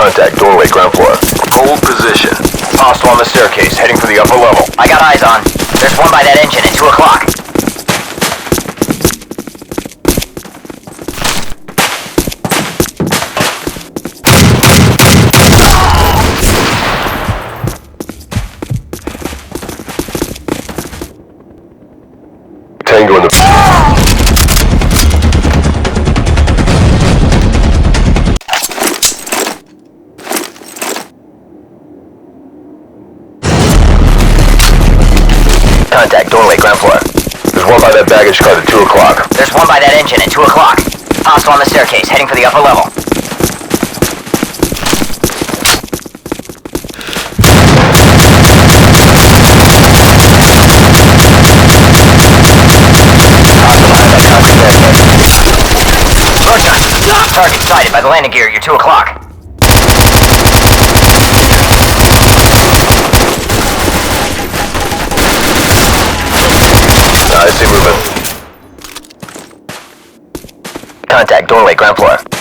Contact doorway, ground floor. Hold position. Hostile on the staircase, heading for the upper level. I got eyes on. There's one by that engine at 2 o'clock. Tango in the... Contact doorway, ground floor. There's one by that baggage car at 2 o'clock. There's one by that engine at 2 o'clock. Hostile on the staircase, heading for the upper level. Target sighted by the landing gear, you're 2 o'clock. I see movement. Contact doorway, ground floor.